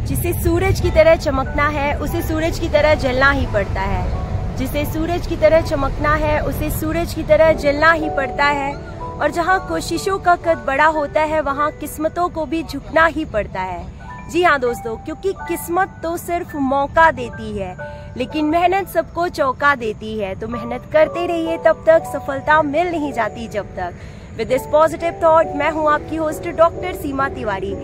जिसे सूरज की तरह चमकना है उसे सूरज की तरह जलना ही पड़ता है। जिसे सूरज की तरह चमकना है उसे सूरज की तरह जलना ही पड़ता है। और जहाँ कोशिशों का कद बड़ा होता है वहाँ किस्मतों को भी झुकना ही पड़ता है। जी हाँ दोस्तों, क्योंकि किस्मत तो सिर्फ मौका देती है लेकिन मेहनत सबको चौंका देती है। तो मेहनत करते रहिए तब तक सफलता मिल नहीं जाती जब तक। विद दिस पॉजिटिव थॉट मैं हूँ आपकी होस्ट डॉक्टर सीमा तिवारी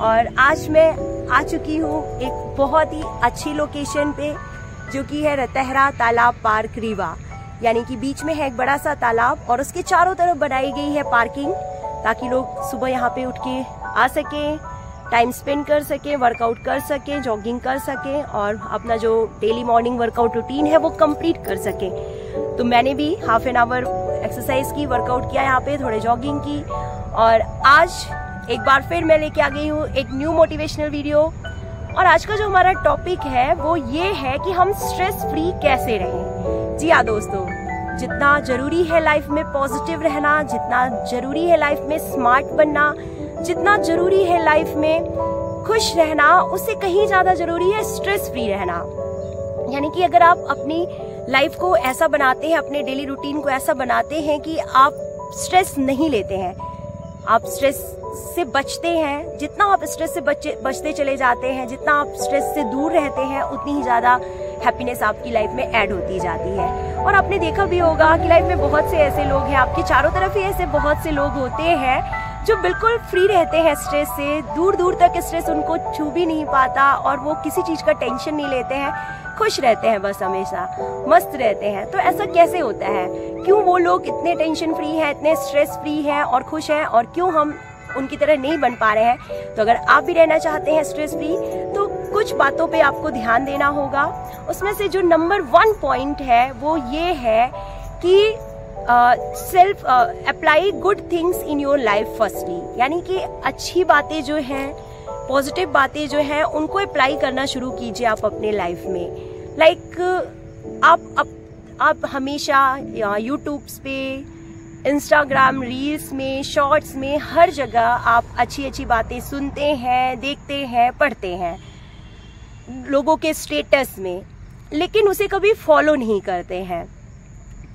और आज मैं आ चुकी हूँ एक बहुत ही अच्छी लोकेशन पे जो कि है रतहरा तालाब पार्क रीवा। यानी कि बीच में है एक बड़ा सा तालाब और उसके चारों तरफ बनाई गई है पार्किंग ताकि लोग सुबह यहाँ पे उठ के आ सकें, टाइम स्पेंड कर सकें, वर्कआउट कर सकें, जॉगिंग कर सकें और अपना जो डेली मॉर्निंग वर्कआउट रूटीन है वो कंप्लीट कर सकें। तो मैंने भी हाफ एन आवर एक्सरसाइज की, वर्कआउट किया यहाँ पे, थोड़े जॉगिंग की और आज एक बार फिर मैं लेके आ गई हूँ एक न्यू मोटिवेशनल वीडियो। और आज का जो हमारा टॉपिक है वो ये है कि हम स्ट्रेस फ्री कैसे रहें। जी हाँ दोस्तों, जितना जरूरी है लाइफ में पॉजिटिव रहना, जितना जरूरी है लाइफ में स्मार्ट बनना, जितना जरूरी है लाइफ में खुश रहना, उससे कहीं ज्यादा जरूरी है स्ट्रेस फ्री रहना। यानी कि अगर आप अपनी लाइफ को ऐसा बनाते हैं, अपने डेली रूटीन को ऐसा बनाते हैं कि आप स्ट्रेस नहीं लेते हैं, आप स्ट्रेस से बचते हैं, जितना आप स्ट्रेस से बचते चले जाते हैं, जितना आप स्ट्रेस से दूर रहते हैं, उतनी ही ज्यादा हैप्पीनेस आपकी लाइफ में ऐड होती जाती है। और आपने देखा भी होगा कि लाइफ में बहुत से ऐसे लोग हैं, आपके चारों तरफ ही ऐसे बहुत से लोग होते हैं जो बिल्कुल फ्री रहते हैं स्ट्रेस से, दूर दूर तक स्ट्रेस उनको छू भी नहीं पाता और वो किसी चीज का टेंशन नहीं लेते हैं, खुश रहते हैं, बस हमेशा मस्त रहते हैं। तो ऐसा कैसे होता है? क्यों वो लोग इतने टेंशन फ्री हैं, इतने स्ट्रेस फ्री हैं और खुश हैं और क्यों हम उनकी तरह नहीं बन पा रहे हैं? तो अगर आप भी रहना चाहते हैं स्ट्रेस फ्री तो कुछ बातों पे आपको ध्यान देना होगा। उसमें से जो नंबर 1 पॉइंट है वो ये है कि self apply good things in your life firstly. यानी कि अच्छी बातें जो हैं, पॉजिटिव बातें जो हैं, उनको अप्लाई करना शुरू कीजिए आप अपने लाइफ में। लाइक आप हमेशा यूट्यूब्स पे, इंस्टाग्राम रील्स में, शॉर्ट्स में, हर जगह आप अच्छी अच्छी बातें सुनते हैं, देखते हैं, पढ़ते हैं लोगों के स्टेटस में, लेकिन उसे कभी फॉलो नहीं करते हैं।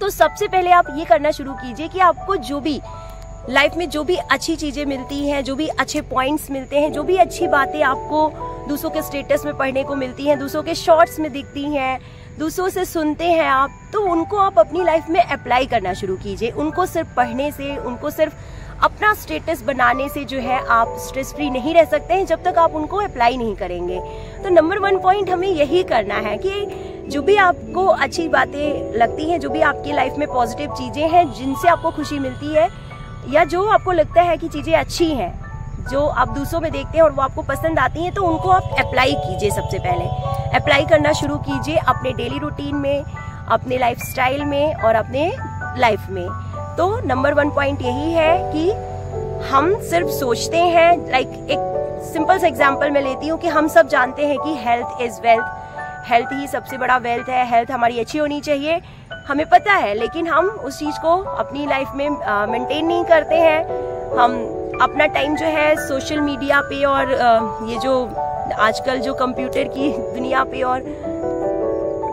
तो सबसे पहले आप ये करना शुरू कीजिए कि आपको जो भी लाइफ में जो भी अच्छी चीजें मिलती हैं, जो भी अच्छे पॉइंट्स मिलते हैं, जो भी अच्छी बातें आपको दूसरों के स्टेटस में पढ़ने को मिलती हैं, दूसरों के शॉर्ट्स में दिखती हैं, दूसरों से सुनते हैं आप, तो उनको आप अपनी लाइफ में अप्लाई करना शुरू कीजिए। उनको सिर्फ पढ़ने से, उनको सिर्फ अपना स्टेटस बनाने से जो है आप स्ट्रेस फ्री नहीं रह सकते हैं जब तक आप उनको अप्लाई नहीं करेंगे। तो नंबर 1 पॉइंट हमें यही करना है कि जो भी आपको अच्छी बातें लगती हैं, जो भी आपकी लाइफ में पॉजिटिव चीजें हैं जिनसे आपको खुशी मिलती है या जो आपको लगता है कि चीजें अच्छी हैं, जो आप दूसरों में देखते हैं और वो आपको पसंद आती हैं, तो उनको आप अप्लाई कीजिए। सबसे पहले अप्लाई करना शुरू कीजिए अपने डेली रूटीन में, अपने लाइफस्टाइल में और अपने लाइफ में। तो नंबर 1 पॉइंट यही है कि हम सिर्फ सोचते हैं, लाइक एक सिंपल सा एग्जांपल मैं लेती हूँ कि हम सब जानते हैं कि हेल्थ इज वेल्थ, हेल्थ ही सबसे बड़ा वेल्थ है, हेल्थ हमारी अच्छी होनी चाहिए, हमें पता है, लेकिन हम उस चीज को अपनी लाइफ में मेंटेन नहीं करते हैं। हम अपना टाइम जो है सोशल मीडिया पे और ये जो आजकल जो कंप्यूटर की दुनिया पे और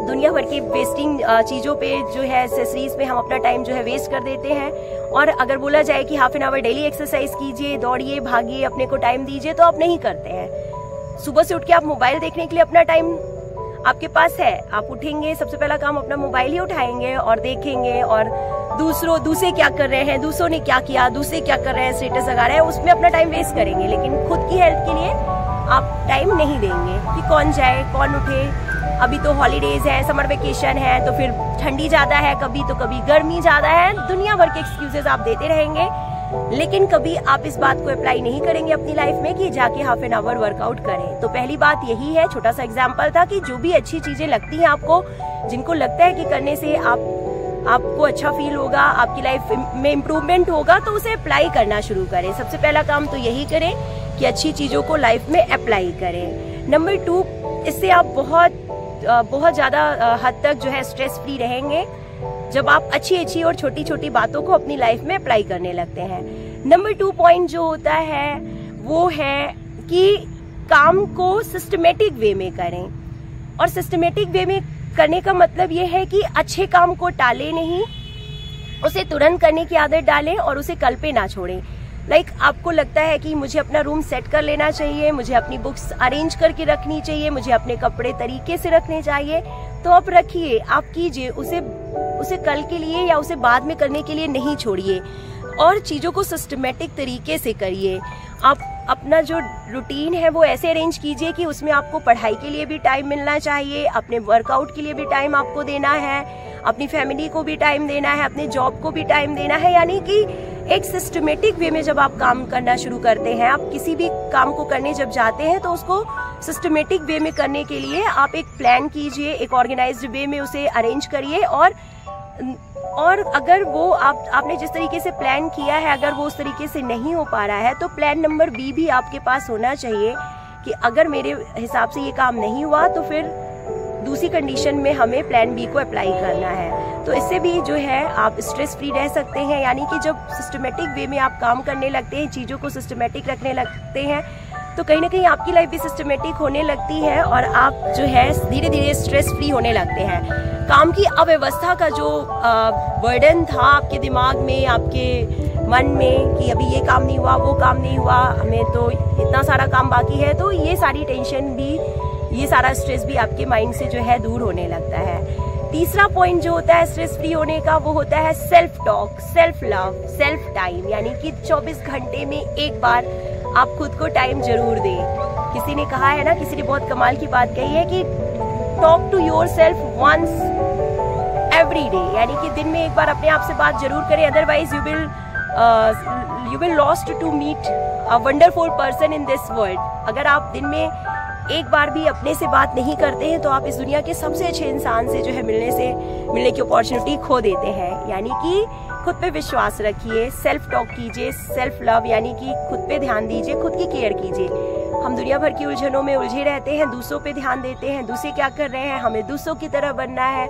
दुनिया भर की वेस्टिंग चीज़ों पे जो है, एक्सेसरीज पे हम अपना टाइम जो है वेस्ट कर देते हैं। और अगर बोला जाए कि half an hour daily exercise कीजिए, दौड़िए, भागिए, अपने को टाइम दीजिए, तो आप नहीं करते हैं। सुबह से उठ के आप मोबाइल देखने के लिए अपना टाइम आपके पास है, आप उठेंगे, सबसे पहला काम अपना मोबाइल ही उठाएंगे और देखेंगे और दूसरे क्या कर रहे हैं, दूसरों ने क्या किया, दूसरे क्या कर रहे हैं, स्टेटस लगा रहे हैं, उसमें अपना टाइम वेस्ट करेंगे। लेकिन खुद की हेल्थ के लिए आप टाइम नहीं देंगे कि कौन जाए, कौन उठे। अभी तो हॉलीडेज है, समर वेकेशन है, तो फिर ठंडी ज्यादा है, कभी तो कभी गर्मी ज्यादा है, दुनिया भर के एक्सक्यूजेस आप देते रहेंगे, लेकिन कभी आप इस बात को अप्लाई नहीं करेंगे अपनी लाइफ में कि जाके हाफ एन आवर वर्कआउट करें। तो पहली बात यही है, छोटा सा एग्जांपल था कि जो भी अच्छी चीजें लगती हैं आपको, जिनको लगता है कि करने से आपको अच्छा फील होगा, आपकी लाइफ में इम्प्रूवमेंट होगा, तो उसे अप्लाई करना शुरू करें। सबसे पहला काम तो यही करें कि अच्छी चीजों को लाइफ में अप्लाई करें। नंबर 2, इससे आप बहुत ज्यादा हद तक जो है स्ट्रेस फ्री रहेंगे जब आप अच्छी और छोटी छोटी बातों को अपनी लाइफ में अप्लाई करने लगते हैं। नंबर 2 पॉइंट जो होता है वो है कि काम को सिस्टमेटिक वे में करें। और सिस्टमेटिक वे में करने का मतलब ये है कि अच्छे काम को टालें नहीं, उसे तुरंत करने की आदत डालें और उसे कल पे ना छोड़ें। आपको लगता है कि मुझे अपना रूम सेट कर लेना चाहिए, मुझे अपनी बुक्स अरेंज करके रखनी चाहिए, मुझे अपने कपड़े तरीके से रखने चाहिए, तो आप रखिए, आप कीजिए, उसे कल के लिए या उसे बाद में करने के लिए नहीं छोड़िए। और चीज़ों को सिस्टमेटिक तरीके से करिए। आप अपना जो रूटीन है वो ऐसे अरेंज कीजिए कि उसमें आपको पढ़ाई के लिए भी टाइम मिलना चाहिए, अपने वर्कआउट के लिए भी टाइम आपको देना है, अपनी फैमिली को भी टाइम देना है, अपने जॉब को भी टाइम देना है। यानी कि एक सिस्टमेटिक वे में जब आप काम करना शुरू करते हैं, आप किसी भी काम को करने जब जाते हैं तो उसको सिस्टमेटिक वे में करने के लिए आप एक प्लान कीजिए, एक ऑर्गेनाइज्ड वे में उसे अरेंज करिए। और अगर वो आपने जिस तरीके से प्लान किया है, अगर वो उस तरीके से नहीं हो पा रहा है, तो प्लान नंबर बी भी आपके पास होना चाहिए कि अगर मेरे हिसाब से ये काम नहीं हुआ तो फिर दूसरी कंडीशन में हमें प्लान बी को अप्लाई करना है। तो इससे भी जो है आप स्ट्रेस फ्री रह सकते हैं। यानी कि जब सिस्टमेटिक वे में आप काम करने लगते हैं, चीज़ों को सिस्टमेटिक रखने लगते हैं, तो कहीं ना कहीं आपकी लाइफ भी सिस्टमेटिक होने लगती है और आप जो है धीरे धीरे स्ट्रेस फ्री होने लगते हैं। काम की अव्यवस्था का जो बर्डन था आपके दिमाग में, आपके मन में कि अभी ये काम नहीं हुआ, वो काम नहीं हुआ, हमें तो इतना सारा काम बाकी है, तो ये सारी टेंशन भी, ये सारा स्ट्रेस भी आपके माइंड से जो है दूर होने लगता है। तीसरा पॉइंट जो होता है स्ट्रेस फ्री होने का, वो होता है self talk, self love, self time. यानी कि 24 घंटे में एक बार आप खुद को टाइम जरूर दें। किसी ने कहा है ना, किसी ने बहुत कमाल की बात कही है कि talk to yourself once every day. यानी कि दिन में एक बार अपने आप से बात जरूर करें, otherwise you will lost to meet a wonderful person in this world. अगर आप दिन में एक बार भी अपने से बात नहीं करते हैं तो आप इस दुनिया के सबसे अच्छे इंसान से जो है मिलने की अपॉर्चुनिटी खो देते हैं। यानी कि खुद पे विश्वास रखिए, सेल्फ टॉक कीजिए, सेल्फ लव, यानी कि खुद पे ध्यान दीजिए, खुद की केयर कीजिए। हम दुनिया भर की उलझनों में उलझे रहते हैं, दूसरों पे ध्यान देते हैं, दूसरे क्या कर रहे हैं, हमें दूसरों की तरह बनना है,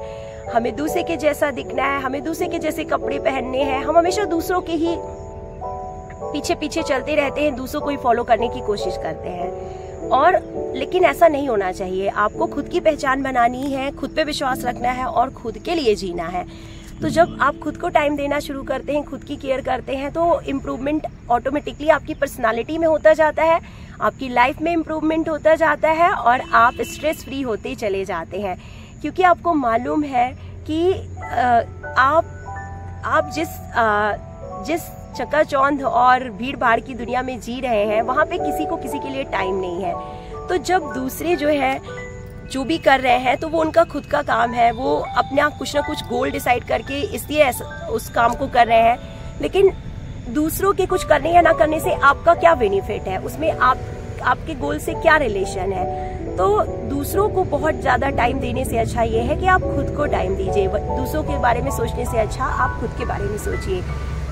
हमें दूसरे के जैसा दिखना है, हमें दूसरे के जैसे कपड़े पहनने हैं। हम हमेशा दूसरों के ही पीछे पीछे चलते रहते हैं, दूसरों को ही फॉलो करने की कोशिश करते हैं। लेकिन ऐसा नहीं होना चाहिए। आपको खुद की पहचान बनानी है, खुद पे विश्वास रखना है और खुद के लिए जीना है। तो जब आप खुद को टाइम देना शुरू करते हैं, खुद की केयर करते हैं, तो इम्प्रूवमेंट ऑटोमेटिकली आपकी पर्सनालिटी में होता जाता है, आपकी लाइफ में इम्प्रूवमेंट होता जाता है और आप स्ट्रेस फ्री होते चले जाते हैं। क्योंकि आपको मालूम है कि आप जिस चकाचौंध और भीड़ भाड़ की दुनिया में जी रहे हैं, वहाँ पे किसी को किसी के लिए टाइम नहीं है। तो जब दूसरे जो है जो भी कर रहे हैं, तो वो उनका खुद का काम है, वो अपना कुछ ना कुछ गोल डिसाइड करके इसलिए उस काम को कर रहे हैं। लेकिन दूसरों के कुछ करने या ना करने से आपका क्या बेनिफिट है, उसमें आपके गोल से क्या रिलेशन है। तो दूसरों को बहुत ज्यादा टाइम देने से अच्छा ये है कि आप खुद को टाइम दीजिए। दूसरों के बारे में सोचने से अच्छा आप खुद के बारे में सोचिए।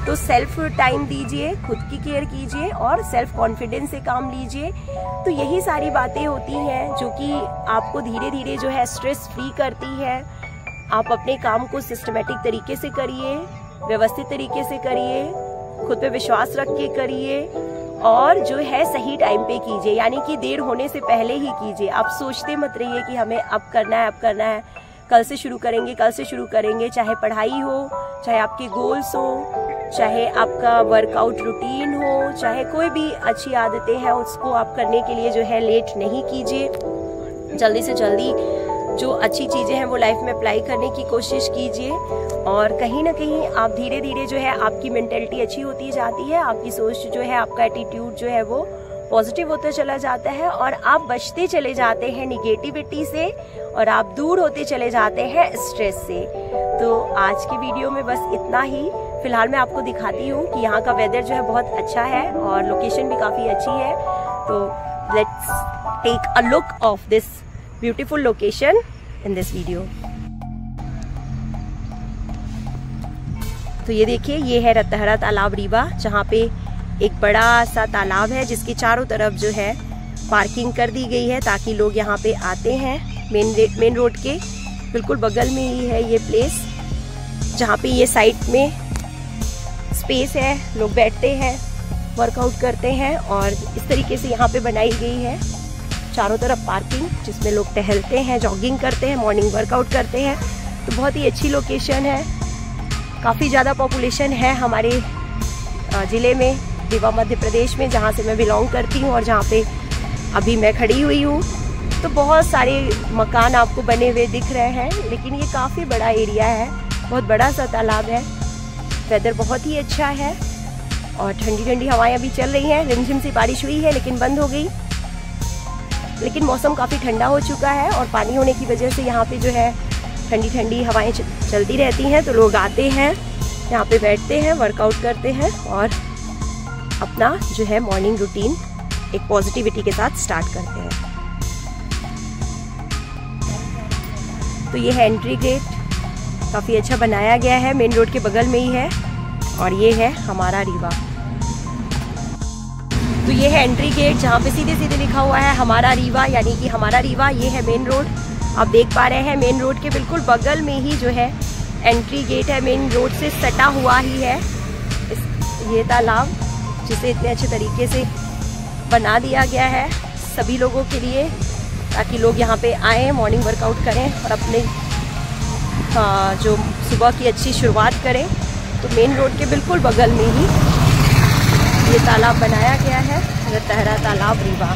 तो सेल्फ टाइम दीजिए, खुद की केयर कीजिए और सेल्फ कॉन्फिडेंस से काम लीजिए। तो यही सारी बातें होती हैं जो कि आपको धीरे धीरे जो है स्ट्रेस फ्री करती है। आप अपने काम को सिस्टमेटिक तरीके से करिए, व्यवस्थित तरीके से करिए, खुद पे विश्वास रख के करिए और जो है सही टाइम पे कीजिए। यानी कि देर होने से पहले ही कीजिए। आप सोचते मत रहिए कि हमें अब करना है, कल से शुरू करेंगे। चाहे पढ़ाई हो, चाहे आपके गोल्स हो, चाहे आपका वर्कआउट रूटीन हो, चाहे कोई भी अच्छी आदतें हैं, उसको आप करने के लिए जो है लेट नहीं कीजिए। जल्दी से जल्दी जो अच्छी चीज़ें हैं वो लाइफ में अप्लाई करने की कोशिश कीजिए। और कहीं ना कहीं आप धीरे धीरे जो है आपकी मेंटेलिटी अच्छी होती जाती है, आपकी सोच जो है, आपका एटीट्यूड जो है वो पॉजिटिव होता चला जाता है और आप बचते चले जाते हैं निगेटिविटी से और आप दूर होते चले जाते हैं स्ट्रेस से। तो आज की वीडियो में बस इतना ही। फिलहाल मैं आपको दिखाती हूँ कि यहाँ का वेदर जो है बहुत अच्छा है और लोकेशन भी काफ़ी अच्छी है। तो let's take a look of this beautiful location in this video. तो ये देखिए, ये है रत्तहरा तालाब रीवा, जहाँ पे एक बड़ा सा तालाब है जिसके चारों तरफ जो है पार्किंग कर दी गई है ताकि लोग यहाँ पे आते हैं। मेन रोड के बिल्कुल बगल में ही है ये प्लेस, जहाँ पे ये साइड में स्पेस है, लोग बैठते हैं, वर्कआउट करते हैं और इस तरीके से यहाँ पे बनाई गई है चारों तरफ पार्किंग जिसमें लोग टहलते हैं, जॉगिंग करते हैं, मॉर्निंग वर्कआउट करते हैं। तो बहुत ही अच्छी लोकेशन है। काफ़ी ज़्यादा पॉपुलेशन है हमारे ज़िले में, रीवा मध्य प्रदेश में, जहाँ से मैं बिलोंग करती हूँ और जहाँ पे अभी मैं खड़ी हुई हूँ। तो बहुत सारे मकान आपको बने हुए दिख रहे हैं, लेकिन ये काफ़ी बड़ा एरिया है, बहुत बड़ा सा तालाब है। वेदर बहुत ही अच्छा है और ठंडी ठंडी हवाएं अभी चल रही हैं। रिमझिम सी बारिश हुई है लेकिन बंद हो गई, लेकिन मौसम काफ़ी ठंडा हो चुका है और पानी होने की वजह से यहाँ पे जो है ठंडी ठंडी हवाएं चलती रहती हैं। तो लोग आते हैं, यहाँ पे बैठते हैं, वर्कआउट करते हैं और अपना जो है मॉर्निंग रूटीन एक पॉजिटिविटी के साथ स्टार्ट करते हैं। तो ये है एंट्री गेट, काफ़ी अच्छा बनाया गया है, मेन रोड के बगल में ही है और ये है हमारा रीवा। तो ये है एंट्री गेट जहाँ पे सीधे सीधे लिखा हुआ है हमारा रीवा, यानी कि हमारा रीवा। ये है मेन रोड, आप देख पा रहे हैं। मेन रोड के बिल्कुल बगल में ही जो है एंट्री गेट है, मेन रोड से सटा हुआ ही है ये तालाब, जिसे इतने अच्छे तरीके से बना दिया गया है सभी लोगों के लिए, ताकि लोग यहाँ पे आएँ, मॉर्निंग वर्कआउट करें और अपने जो सुबह की अच्छी शुरुआत करें। तो मेन रोड के बिल्कुल बगल में ही ये तालाब बनाया गया है, रतहरा तालाब रीवा।